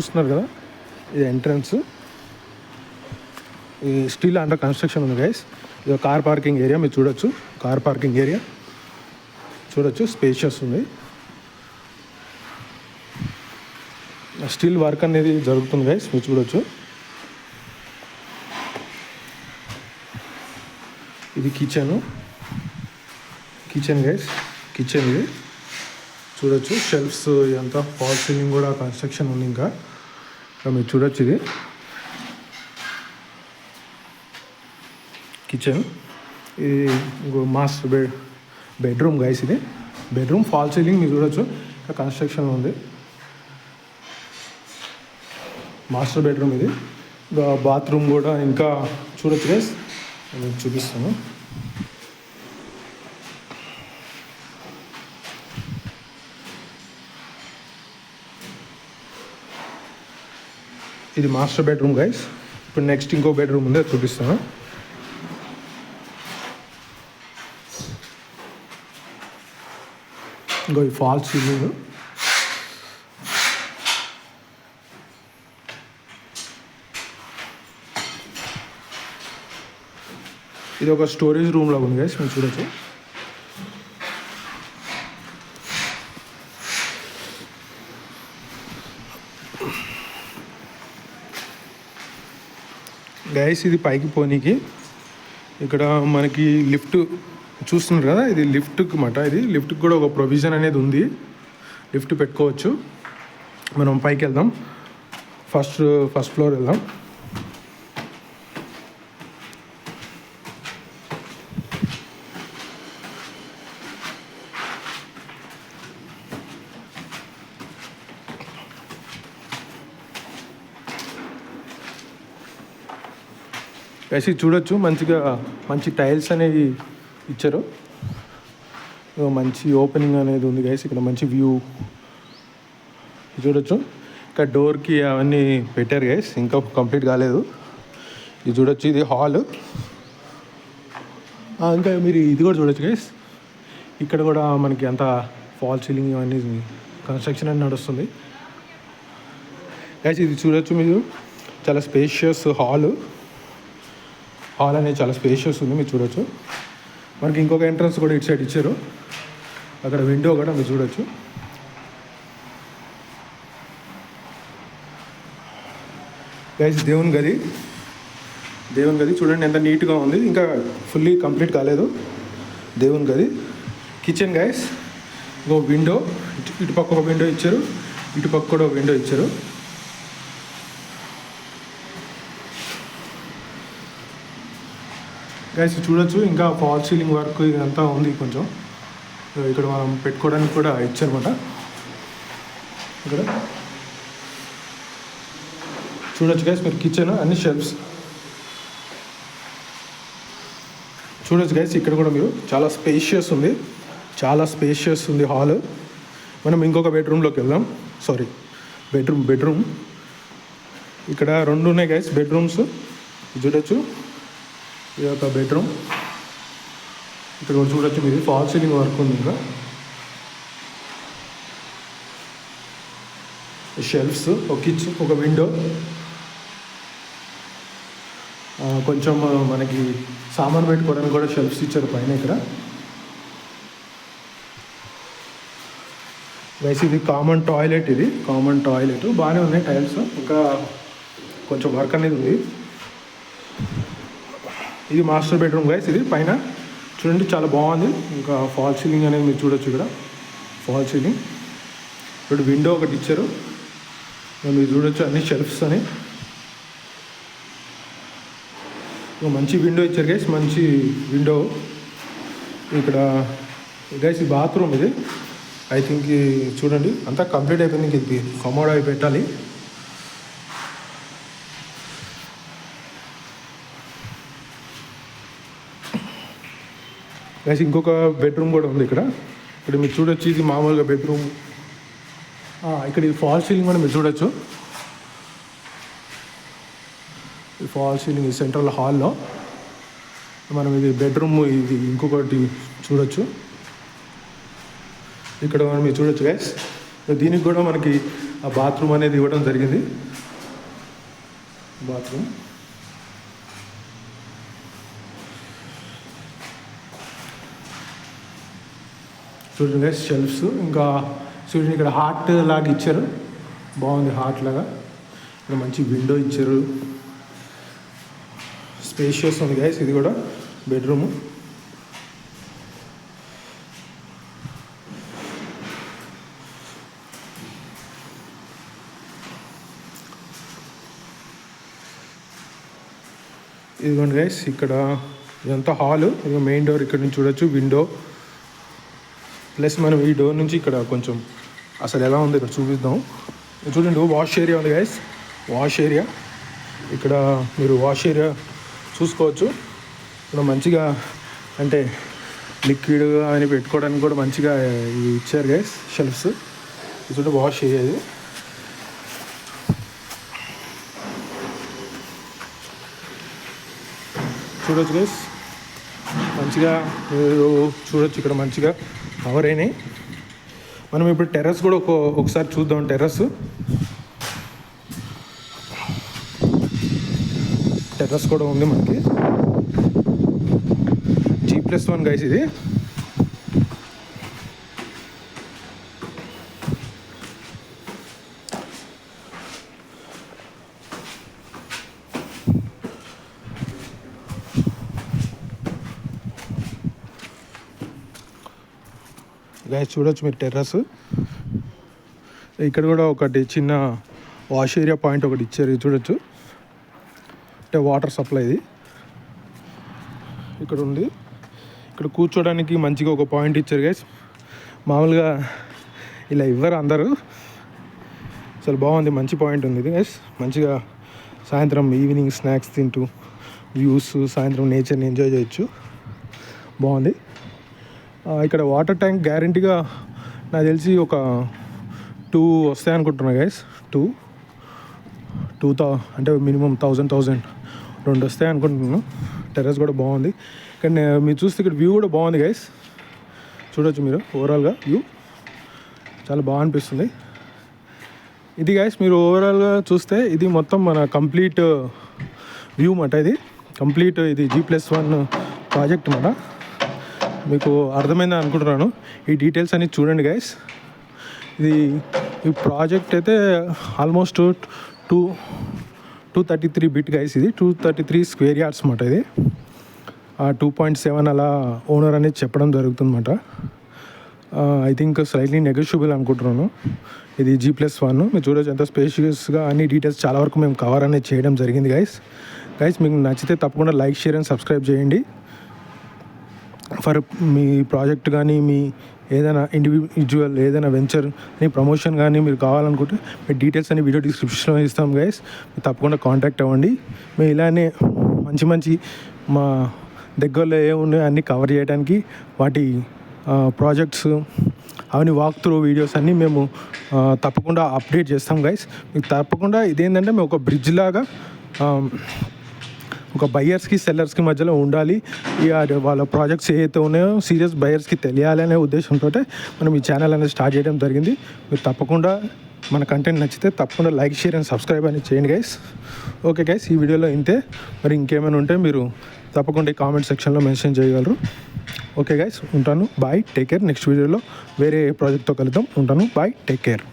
చూస్తున్నారు కదా, ఇది ఎంట్రన్స్. ఈ స్టిల్ అండర్ కన్స్ట్రక్షన్ ఉంది గైస్. ఇది కార్ పార్కింగ్ ఏరియా, మీరు చూడొచ్చు. కార్ పార్కింగ్ ఏరియా చూడొచ్చు, స్పేషియస్ ఉంది. స్టిల్ వర్క్ అనేది జరుగుతుంది గైస్, మీరు చూడొచ్చు. ఇది కిచెన్ గైస్, కిచెన్ ఇది చూడొచ్చు. షెల్ఫ్స్ ఇదంతా ఫాల్ సీలింగ్ కూడా కన్స్ట్రక్షన్ ఉంది. ఇంకా మీరు చూడొచ్చు, ఇది కిచెన్. ఇది మాస్టర్ బెడ్రూమ్ గైస్. ఇది బెడ్రూమ్ ఫాల్ సీలింగ్ మీరు చూడొచ్చు, ఇంకా కన్స్ట్రక్షన్ ఉంది. మాస్టర్ బెడ్రూమ్ ఇది. బాత్రూమ్ కూడా ఇంకా చూడొచ్చు గైస్, నేను చూపిస్తాను. ఇది మాస్టర్ బెడ్రూమ్ గైస్. ఇప్పుడు నెక్స్ట్ ఇంకో బెడ్రూమ్ ఉంది, అది చూపిస్తాను. ఇంకో ఈ ఫాల్ సీలింగ్. ఇది ఒక స్టోరేజ్ రూమ్ లాగా ఉంది గైస్, మీరు చూడొచ్చు. గైస్ ఇది పైకి పోనీకి ఇక్కడ మనకి లిఫ్ట్ చూస్తున్నారు కదా, ఇది లిఫ్ట్కి మాట. ఇది లిఫ్ట్కి కూడా ఒక ప్రొవిజన్ అనేది ఉంది, లిఫ్ట్ పెట్టుకోవచ్చు. మనం పైకి వెళ్దాం, ఫస్ట్ ఫ్లోర్ వెళ్దాం. వేసి చూడొచ్చు, మంచి టైల్స్ అనేవి ఇచ్చారు. మంచి ఓపెనింగ్ అనేది ఉంది గైస్. ఇక్కడ మంచి వ్యూ చూడొచ్చు. ఇంకా డోర్కి అవన్నీ పెట్టారు గైస్, ఇంకా కంప్లీట్ కాలేదు. ఇది చూడొచ్చు, ఇది హాల్. ఇంకా మీరు ఇది కూడా చూడొచ్చు గైస్. ఇక్కడ కూడా మనకి అంత ఫాల్ సీలింగ్ అవన్నీ కన్స్ట్రక్షన్ అని నడుస్తుంది గైస్. ఇది చూడొచ్చు మీరు, చాలా స్పేషియస్ హాల్ అనేది చాలా స్పేషియస్ ఉంది, మీరు చూడొచ్చు. మనకి ఇంకొక ఎంట్రన్స్ కూడా ఇటు సైడ్ ఇచ్చారు, అక్కడ విండో కూడా మీరు చూడొచ్చు. గైస్ దేవుని గది చూడండి ఎంత నీట్గా ఉంది, ఇంకా ఫుల్లీ కంప్లీట్ కాలేదు దేవుని గది. కిచెన్ గైస్, ఇంకో విండో, ఇటుపక్క ఒక విండో ఇచ్చారు, ఇటుపక్క కూడా ఒక విండో ఇచ్చారు. గైస్ చూడొచ్చు, ఇంకా ఫాల్ సీలింగ్ వర్క్ ఇదంతా ఉంది కొంచెం. ఇక్కడ మనం పెట్టుకోవడానికి కూడా ఇచ్చారన్నమాట. ఇక్కడ చూడొచ్చు గైస్ మీరు, కిచెన్ అన్ని షెల్ఫ్స్ చూడొచ్చు గైస్. ఇక్కడ కూడా మీరు చాలా స్పేషియస్ ఉంది హాల్. మనం ఇంకొక బెడ్రూమ్లోకి వెళ్దాం. సారీ, బెడ్రూమ్ ఇక్కడ 2 ఉన్నాయి గైస్ బెడ్రూమ్స్, చూడొచ్చు. ఇది ఒక బెడ్రూమ్. ఇక్కడ కూడా చూడొచ్చు మీరు, ఫాల్ సీలింగ్ వర్క్ ఉంది. ఇంకా షెల్ఫ్స్, ఒక కిచెన్, ఒక విండో, కొంచెం మనకి సామాన్ పెట్టుకోవడానికి కూడా షెల్ఫ్స్ ఇచ్చారు పైన. ఇక్కడ గైస్ ఇది కామన్ టాయిలెట్ బాగానే ఉన్నాయి టైల్స్, ఇంకా కొంచెం వర్క్ అనేది ఉంది. ఇది మాస్టర్ బెడ్రూమ్ గైస్. ఇది పైన చూడండి, చాలా బాగుంది. ఇంకా ఫాల్ సీలింగ్ అనేది మీరు చూడొచ్చు. ఇక్కడ ఫాల్ సీలింగ్, ఇప్పుడు విండో ఒకటి ఇచ్చారు, మీరు చూడొచ్చు. అన్ని షెల్ఫ్స్ అని మంచి విండో ఇచ్చారు గైస్, మంచి విండో. ఇక్కడ గైస్ ఈ బాత్రూమ్ ఇది, ఐ థింక్ చూడండి అంతా కంప్లీట్ అయిపోయింది. ఇది కమోడ్ అవి పెట్టాలి. గైస్ ఇంకొక బెడ్రూమ్ కూడా ఉంది ఇక్కడ. ఇక్కడ మీరు చూడొచ్చు, ఇది మామూలుగా బెడ్రూమ్. ఇక్కడ ఇది ఫాల్ సీలింగ్ కూడా మీరు చూడొచ్చు. ఈ ఫాల్ సీలింగ్ ఈ సెంట్రల్ హాల్లో మనం ఇది బెడ్రూమ్. ఇది ఇంకొకటి చూడొచ్చు. ఇక్కడ మనం చూడొచ్చు గైస్, దీనికి కూడా మనకి ఆ బాత్రూమ్ అనేది ఇవ్వడం జరిగింది. బాత్రూమ్ చూడండి గైస్, షెల్ఫ్స్. ఇంకా చూడండి ఇక్కడ హార్ట్ లాగా ఇచ్చారు, బాగుంది హార్ట్ లాగా. ఇక్కడ మంచి విండో ఇచ్చారు, స్పేషియస్ ఉంది గైస్. ఇది కూడా బెడ్రూము. ఇదిగోండి గైస్, ఇక్కడ ఇదంతా హాలు. ఇది మెయిన్ డోర్ ఇక్కడ నుంచి చూడొచ్చు, విండో. ప్లస్ మనం ఈ డోర్ నుంచి ఇక్కడ కొంచెం అసలు ఎలా ఉంది ఇక్కడ చూపిద్దాం. చూడండి, వాష్ ఏరియా ఉంది గైస్, వాష్ ఏరియా. ఇక్కడ మీరు వాష్ ఏరియా చూసుకోవచ్చు. ఇక్కడ మంచిగా అంటే లిక్విడ్ అని పెట్టుకోవడానికి కూడా మంచిగా ఇచ్చారు గైస్, షెల్ఫ్స్. ఇది చూడండి వాష్ ఏరియా. ఇది చూడొచ్చు గైస్, మంచిగా మీరు చూడొచ్చు. ఇక్కడ మంచిగా కవర్ అయినాయి. మనం ఇప్పుడు టెర్రస్ కూడా ఒకసారి చూద్దాం. టెర్రస్ కూడా ఉంది మనకి. G+1 గైస్ ఇది. గైస్ చూడొచ్చు మీరు టెర్రస్. ఇక్కడ కూడా ఒకటి చిన్న వాష్ ఏరియా పాయింట్ ఒకటి ఇచ్చారు, ఇది చూడొచ్చు. అంటే వాటర్ సప్లై ఇది ఇక్కడ ఉంది. ఇక్కడ కూర్చోడానికి మంచిగా ఒక పాయింట్ ఇచ్చారు గైస్. మామూలుగా ఇలా ఇవ్వరు అందరూ, అసలు బాగుంది, మంచి పాయింట్ ఉంది ఇది గైస్. మంచిగా సాయంత్రం ఈవినింగ్ స్నాక్స్ తింటూ వ్యూస్, సాయంత్రం నేచర్ని ఎంజాయ్ చేయొచ్చు, బాగుంది. ఇక్కడ వాటర్ ట్యాంక్ గ్యారంటీగా నాకు తెలిసి ఒక 2 వస్తాయి అనుకుంటున్నా గైస్. 2 అంటే మినిమం 1000 2 వస్తాయి అనుకుంటున్నాను. టెర్రస్ కూడా బాగుంది. ఇక్కడ మీరు చూస్తే ఇక్కడ వ్యూ కూడా బాగుంది గైస్, చూడొచ్చు మీరు. ఓవరాల్గా వ్యూ చాలా బాగా అనిపిస్తుంది. ఇది గైస్ మీరు ఓవరాల్గా చూస్తే ఇది మొత్తం మన కంప్లీట్ వ్యూ మాట. ఇది కంప్లీట్ ఇది G+1 ప్రాజెక్ట్ మాట. మీకు అర్థమైందని అనుకుంటున్నాను. ఈ డీటెయిల్స్ అన్ని చూడండి గైస్. ఈ ప్రాజెక్ట్ అయితే ఆల్మోస్ట్ 233 బిట్ గైస్. ఇది 233 స్క్వేర్ యార్డ్స్ మాట. ఇది 2.7 అలా ఓనర్ అనేది చెప్పడం జరుగుతుందన్నమాట. ఐ థింక్ స్లైట్లీ నెగోషియబుల్ అనుకుంటున్నాను. ఇది G+1 మీరు చూడొచ్చు ఎంత స్పేషియస్గా అన్ని డీటెయిల్స్ చాలా వరకు మేము కవర్ అనేది చేయడం జరిగింది గైస్. మీకు నచ్చితే తప్పకుండా లైక్, షేర్ అండ్ సబ్స్క్రైబ్ చేయండి. ఫర్ మీ ప్రాజెక్ట్ కానీ మీ ఏదైనా ఇండివిజువల్ ఏదైనా వెంచర్ అని ప్రమోషన్ కానీ మీరు కావాలనుకుంటే మీ డీటెయిల్స్ అన్ని వీడియో డిస్క్రిప్షన్లో ఇస్తాం గైస్. మీరు తప్పకుండా కాంటాక్ట్ అవ్వండి. మేము ఇలానే మంచి మా దగ్గరలో ఏమున్నాయో అన్నీ కవర్ చేయడానికి వాటి ప్రాజెక్ట్స్ అవన్నీ వాక్ త్రూ వీడియోస్ అన్నీ మేము తప్పకుండా అప్డేట్ చేస్తాం గైస్. మీకు తప్పకుండా ఇదేంటంటే మేము ఒక బ్రిడ్జ్ లాగా ఒక బయ్యర్స్కి సెల్లర్స్కి మధ్యలో ఉండాలి. వాళ్ళ ప్రాజెక్ట్స్ ఏవైతే ఉన్నాయో సీరియస్ బయ్యర్స్కి తెలియాలి అనే ఉద్దేశంతో మనం ఈ ఛానల్ అనేది స్టార్ట్ చేయడం జరిగింది. మీరు తప్పకుండా మన కంటెంట్ నచ్చితే తప్పకుండా లైక్, షేర్ అండ్ సబ్స్క్రైబ్ అనేది చేయండి గైస్. ఓకే గైస్, ఈ వీడియోలో ఇంతే. మరి ఇంకేమైనా ఉంటే మీరు తప్పకుండా ఈ కామెంట్ సెక్షన్లో మెన్షన్ చేయగలరు. ఓకే గైస్, ఉంటాను. Bye, take care. నెక్స్ట్ వీడియోలో వేరే ప్రాజెక్ట్తో కలుద్దాం. ఉంటాను. Bye, take care.